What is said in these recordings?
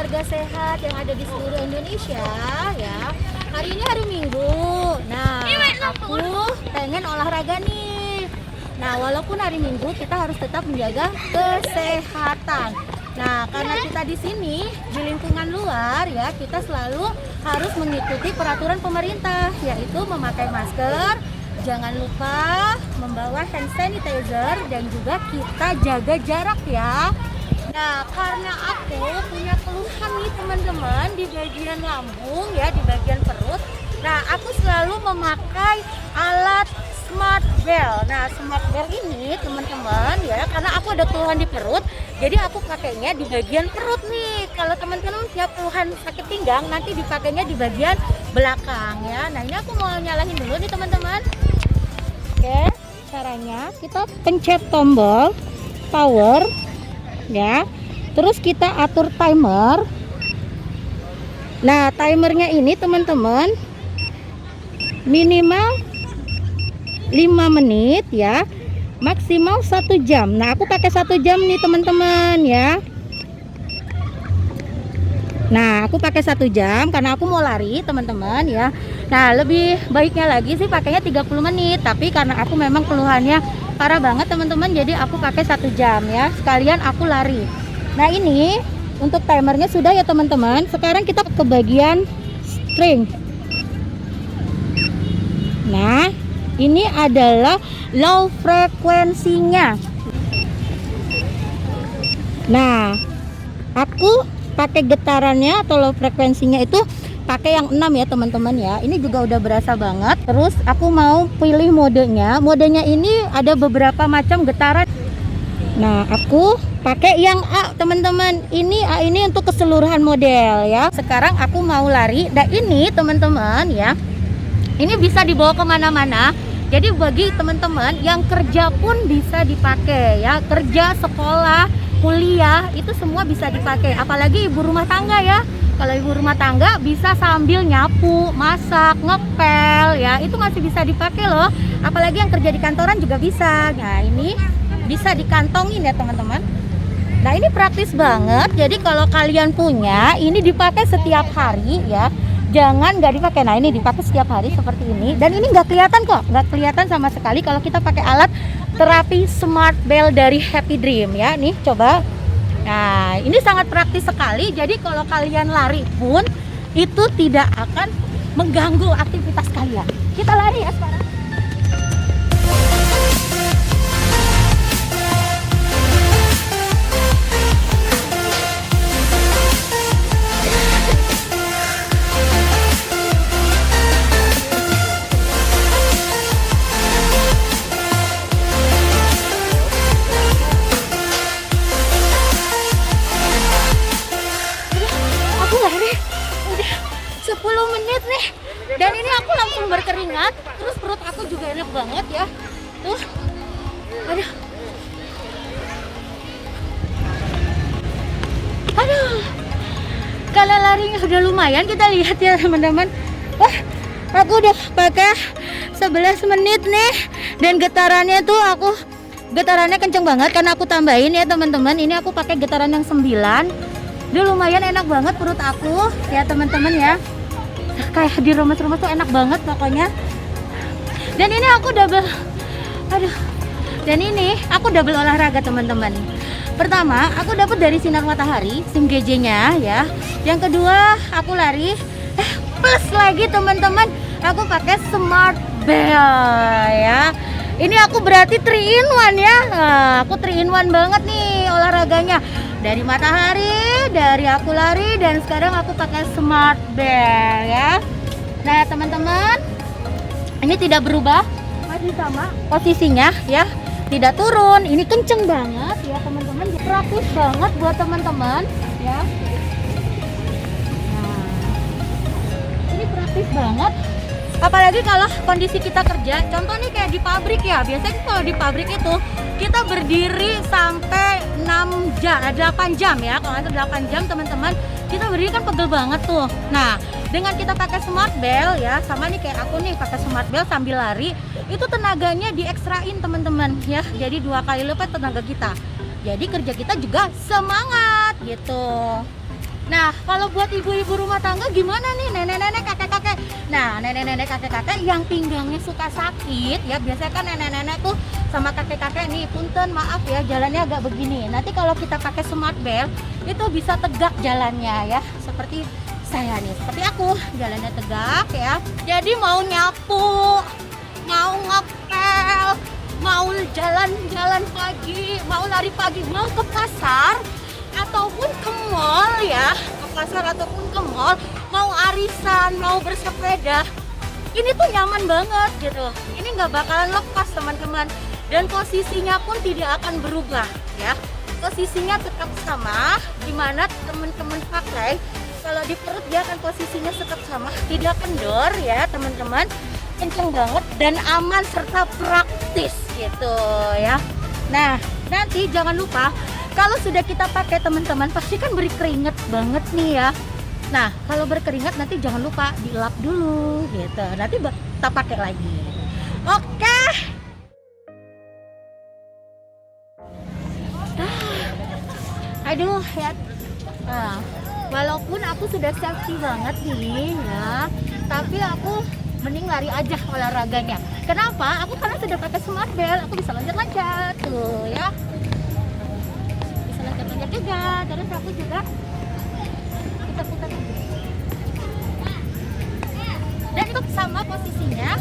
warga sehat yang ada di seluruh Indonesia ya. Hari ini hari Minggu. Nah, aku pengen olahraga nih. Nah, walaupun hari Minggu kita harus tetap menjaga kesehatan. Nah, karena kita di sini di lingkungan luar ya, kita selalu harus mengikuti peraturan pemerintah, yaitu memakai masker, jangan lupa membawa hand sanitizer, dan juga kita jaga jarak ya. Nah, karena aku punya keluhan nih teman-teman di bagian lambung ya, di bagian perut. Nah, aku selalu memakai alat Smart Bell. Nah, Smart Bell ini teman-teman ya, karena aku ada keluhan di perut, jadi aku pakainya di bagian perut nih. Kalau teman-teman punya keluhan sakit pinggang, nanti dipakainya di bagian belakang ya. Nah, ini aku mau nyalain dulu nih teman-teman. Oke, caranya kita pencet tombol power ya, terus kita atur timer. Nah, timernya ini teman-teman minimal 5 menit ya, maksimal 1 jam. Nah, aku pakai 1 jam nih teman-teman ya. Nah, aku pakai 1 jam karena aku mau lari teman-teman ya. Nah, lebih baiknya lagi sih pakainya 30 menit, tapi karena aku memang keluhannya parah banget teman-teman, jadi aku pakai 1 jam ya, sekalian aku lari. Nah, ini untuk timernya sudah ya teman-teman. Sekarang kita ke bagian string. Nah, ini adalah low frekuensinya. Nah, aku pakai getarannya atau low frekuensinya itu pakai yang 6 ya teman-teman ya. Ini juga udah berasa banget. Terus aku mau pilih modenya. Modenya ini ada beberapa macam getaran. Nah, aku pakai yang A teman-teman. Ini A ini untuk keseluruhan model ya. Sekarang aku mau lari. Dan ini teman-teman ya, ini bisa dibawa kemana-mana. Jadi bagi teman-teman yang kerja pun bisa dipakai ya. Kerja, sekolah, kuliah itu semua bisa dipakai. Apalagi ibu rumah tangga ya. Kalau ibu rumah tangga bisa sambil nyapu, masak, ngepel ya, itu masih bisa dipakai loh. Apalagi yang kerja di kantoran juga bisa. Nah, ini bisa dikantongin ya teman-teman. Nah, ini praktis banget. Jadi kalau kalian punya, ini dipakai setiap hari ya. Jangan nggak dipakai. Nah, ini dipakai setiap hari seperti ini. Dan ini nggak kelihatan kok, nggak kelihatan sama sekali kalau kita pakai alat terapi Smart Bell dari Happy Dream ya. Nih coba. Nah, ini sangat praktis sekali. Jadi kalau kalian lari pun itu tidak akan mengganggu aktivitas kalian. Kita lari ya sekarang. Udah 10 menit nih, dan ini aku langsung berkeringat, terus perut aku juga enak banget ya. Tuh, aduh, kalau larinya udah lumayan, kita lihat ya teman-teman. Wah, aku udah pakai 11 menit nih, dan getarannya kenceng banget karena aku tambahin ya teman-teman. Ini aku pakai getaran yang 9. Dia lumayan enak banget perut aku ya teman-teman ya. Kayak di rumah-rumah tuh enak banget pokoknya. Dan ini aku double olahraga teman-teman. Pertama, aku dapat dari sinar matahari, SIM GJ-nya ya. Yang kedua, aku lari. Plus lagi teman-teman, aku pakai Smart Bell ya. Ini aku berarti 3 in 1 ya. Aku 3 in 1 banget nih olahraganya. Dari matahari, dari aku lari, dan sekarang aku pakai Smart Bell ya. Nah teman-teman, ini tidak berubah, masih sama posisinya ya, tidak turun. Ini kenceng banget ya teman-teman, praktis banget buat teman-teman ya. Nah, ini praktis banget. Apalagi kalau kondisi kita kerja, contoh nih kayak di pabrik ya. Biasanya kalau di pabrik itu kita berdiri sampai 8 jam ya. Kalau itu 8 jam teman-teman, kita berdiri kan pegel banget tuh. Nah, dengan kita pakai Smart Bell ya, sama nih kayak aku nih pakai Smart Bell sambil lari, itu tenaganya diekstrain teman-teman ya. Jadi 2 kali lipat tenaga kita. Jadi kerja kita juga semangat gitu. Nah, kalau buat ibu-ibu rumah tangga gimana nih, nenek-nenek, kakek-kakek? Nah, nenek-nenek, kakek-kakek yang pinggangnya suka sakit, ya biasanya kan nenek-nenek tuh sama kakek-kakek nih, punten maaf ya jalannya agak begini. Nanti kalau kita pakai smart belt, itu bisa tegak jalannya ya, seperti saya nih, seperti aku, jalannya tegak ya. Jadi mau nyapu, mau ngepel, mau jalan-jalan pagi, mau lari pagi, mau ke pasar, ataupun ke mall ya, ke pasar ataupun ke mall, mau arisan, mau bersepeda, ini tuh nyaman banget gitu. Ini nggak bakalan lepas teman-teman, dan posisinya pun tidak akan berubah ya. Posisinya tetap sama, dimana teman-teman pakai, kalau di perut dia akan posisinya tetap sama, tidak kendor ya teman-teman, kenceng banget dan aman serta praktis gitu ya. Nah, nanti jangan lupa kalau sudah kita pakai teman-teman pasti kan berkeringat banget nih ya. Nah, kalau berkeringat nanti jangan lupa dilap dulu gitu. Nanti kita pakai lagi. Oke. Aduh ya. Nah, walaupun aku sudah safety banget nih ya, tapi aku mending lari aja olahraganya. Kenapa? Aku karena sudah pakai smart belt, aku bisa loncat-loncat tuh ya. Loncat juga, terus aku juga putar-putar dan tetap sama posisinya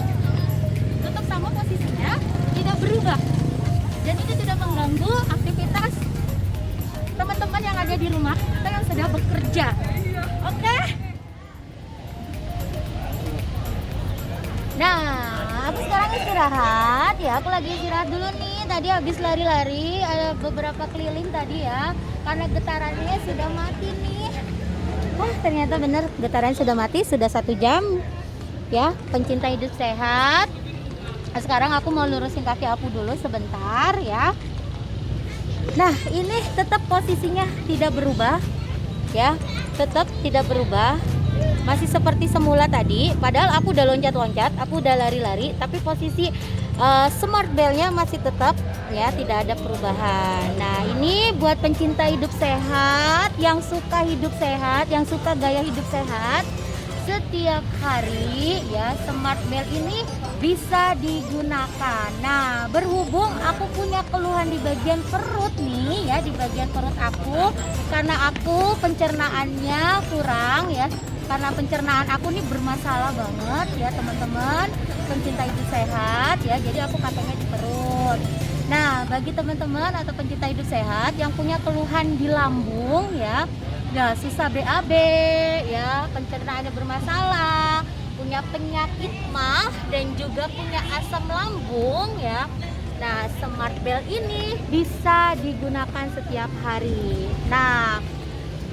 tidak berubah, dan itu tidak mengganggu aktivitas teman-teman yang ada di rumah atau yang sedang bekerja. Oke. Nah, aku sekarang istirahat ya, aku lagi istirahat dulu nih. Tadi habis lari-lari, ada beberapa keliling tadi ya, karena getarannya sudah mati nih. Wah, ternyata bener getaran sudah mati, sudah 1 jam ya. Pencinta hidup sehat. Nah, sekarang aku mau lurusin kaki aku dulu sebentar ya. Nah, ini tetap posisinya tidak berubah ya, tetap tidak berubah, masih seperti semula tadi. Padahal aku udah loncat-loncat, aku udah lari-lari, tapi posisi smart beltnya masih tetap ya, tidak ada perubahan. Nah, ini buat pencinta hidup sehat, yang suka hidup sehat, yang suka gaya hidup sehat, setiap hari ya smart belt ini bisa digunakan. Nah, berhubung aku punya keluhan di bagian perut nih ya, di bagian perut aku, karena aku pencernaannya kurang ya, karena pencernaan aku nih bermasalah banget ya teman-teman, pencinta hidup sehat ya, jadi aku katanya di perut. Nah, bagi teman-teman atau pencinta hidup sehat yang punya keluhan di lambung ya, susah BAB ya, pencernaannya bermasalah, punya penyakit MAH dan juga punya asam lambung ya. Nah, smart belt ini bisa digunakan setiap hari. Nah,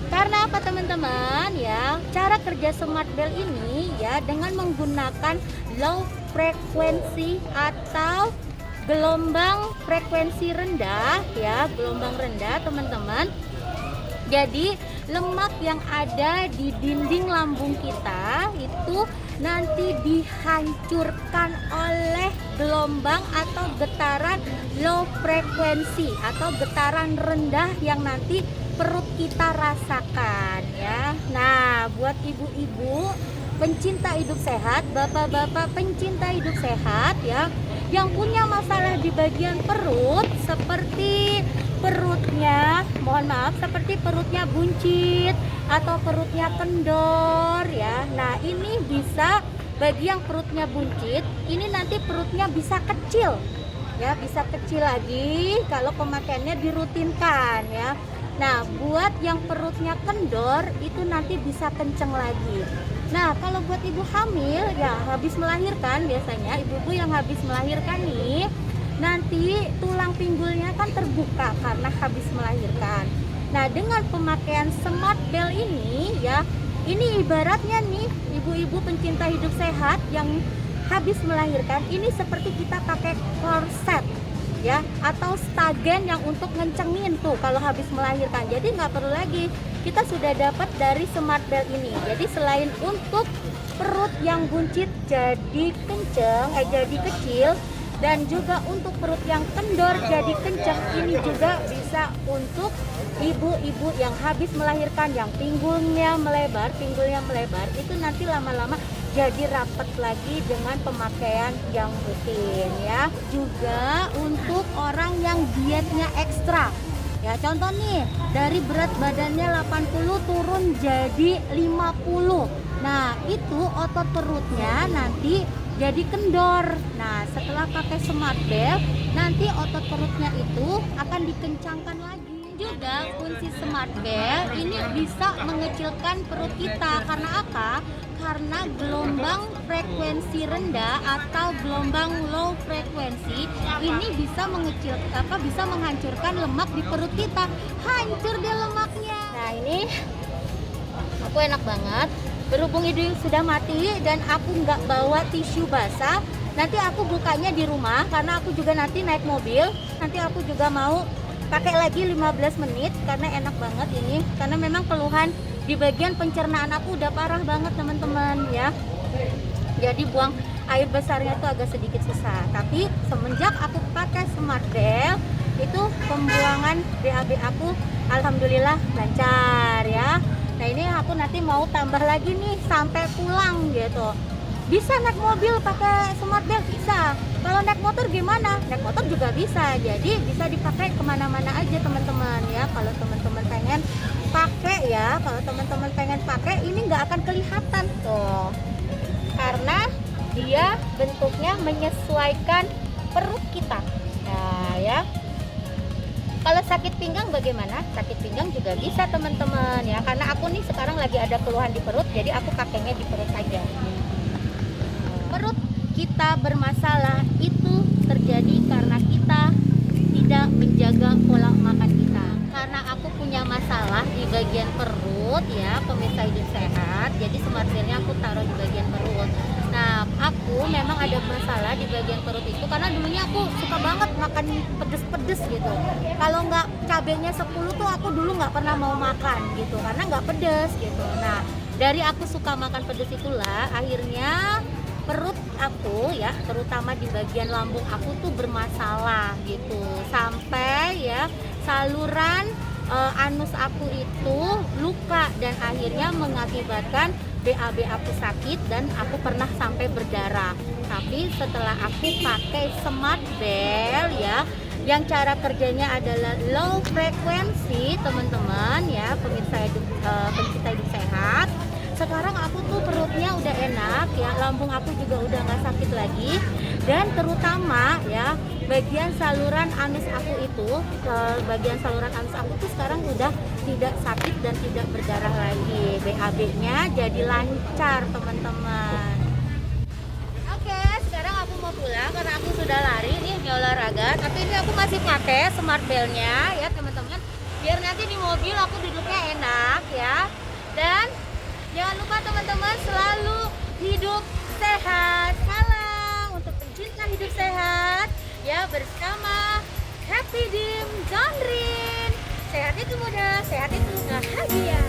karena apa teman-teman ya, cara kerja smart belt ini ya dengan menggunakan low frequency atau gelombang frekuensi rendah ya, gelombang rendah teman-teman. Jadi lemak yang ada di dinding lambung kita itu nanti dihancurkan oleh gelombang atau getaran low frekuensi atau getaran rendah yang nanti perut kita rasakan ya. Nah, buat ibu-ibu pencinta hidup sehat, bapak-bapak pencinta hidup sehat ya, yang punya masalah di bagian perut seperti perutnya, mohon maaf, seperti perutnya buncit atau perutnya kendor ya. Nah, ini bisa bagi yang perutnya buncit, ini nanti perutnya bisa kecil ya, bisa kecil lagi kalau pemakaiannya dirutinkan ya. Nah, buat yang perutnya kendor itu nanti bisa kenceng lagi. Nah, kalau buat ibu hamil ya habis melahirkan, biasanya ibu-ibu yang habis melahirkan nih, nanti tulang pinggulnya kan terbuka karena habis melahirkan. Nah, dengan pemakaian smart belt ini ya, ini ibaratnya nih ibu-ibu pencinta hidup sehat yang habis melahirkan, ini seperti kita pakai korset ya, atau stagen yang untuk ngencengin tuh kalau habis melahirkan. Jadi nggak perlu lagi, kita sudah dapat dari smart belt ini. Jadi selain untuk perut yang buncit jadi kenceng, jadi kecil, dan juga untuk perut yang kendor jadi kencang, ini juga bisa untuk ibu-ibu yang habis melahirkan, yang pinggulnya melebar, itu nanti lama-lama jadi rapat lagi dengan pemakaian yang rutin ya. Juga untuk orang yang dietnya ekstra. Ya, contoh nih, dari berat badannya 80 turun jadi 50. Nah, itu otot perutnya nanti jadi kendor. Nah, setelah pakai Smart Bell, nanti otot perutnya itu akan dikencangkan lagi. Juga kunci Smart Bell ini bisa mengecilkan perut kita. Karena apa? Karena gelombang frekuensi rendah atau gelombang low frekuensi ini bisa bisa menghancurkan lemak di perut kita. Hancur deh lemaknya. Nah, ini aku enak banget. Berhubung hidung sudah mati dan aku nggak bawa tisu basah, nanti aku bukanya di rumah karena aku juga nanti naik mobil. Nanti aku juga mau pakai lagi 15 menit karena enak banget ini. Karena memang keluhan di bagian pencernaan aku udah parah banget teman-teman ya. Jadi buang air besarnya tuh agak sedikit susah. Tapi semenjak aku pakai Smart Bell, itu pembuangan BAB aku alhamdulillah lancar ya. Nah, ini aku nanti mau tambah lagi nih sampai pulang gitu. Bisa naik mobil pakai Smart Bell? Bisa. Kalau naik motor gimana? Naik motor juga bisa. Jadi bisa dipakai kemana-mana aja teman-teman ya. Kalau teman-teman pengen pakai ya, ini nggak akan kelihatan tuh. Karena dia bentuknya menyesuaikan perut kita. Nah ya. Kalau sakit pinggang bagaimana? Sakit pinggang juga bisa teman-teman ya. Karena aku nih sekarang lagi ada keluhan di perut, jadi aku pakainya di perut aja. Perut kita bermasalah itu terjadi karena kita tidak menjaga pola makan kita. Karena aku punya masalah di bagian perut ya, pemirsa hidup sehat. Jadi Smart Bell-nya aku taruh di bagian perut. Nah, aku memang ada masalah di bagian perut itu karena dulunya aku suka banget makan pedes-pedes gitu. Kalau nggak cabenya 10 tuh aku dulu nggak pernah mau makan gitu karena nggak pedes gitu. Nah, dari aku suka makan pedes itulah akhirnya perut aku ya, terutama di bagian lambung aku tuh bermasalah gitu. Sampai ya saluran anus aku itu luka dan akhirnya mengakibatkan BAB aku sakit dan aku pernah sampai berdarah. Tapi setelah aku pakai Smart Bell ya, yang cara kerjanya adalah low frekuensi teman-teman ya, pecinta hidup sehat. Sekarang aku tuh perutnya udah enak ya, lambung aku juga udah nggak sakit lagi, dan terutama ya bagian saluran anus aku tuh sekarang udah tidak sakit dan tidak berdarah lagi. BAB-nya jadi lancar teman-teman. Oke, sekarang aku mau pulang karena aku sudah lari nih olahraga, tapi ini aku masih pakai Smart Bell-nya ya teman-teman, biar nanti di mobil aku duduknya enak ya. Dan jangan lupa teman-teman selalu hidup sehat. Salam untuk pencinta hidup sehat ya, bersama Happy Dim John Rin. Sehat itu mudah, sehat itu bahagia.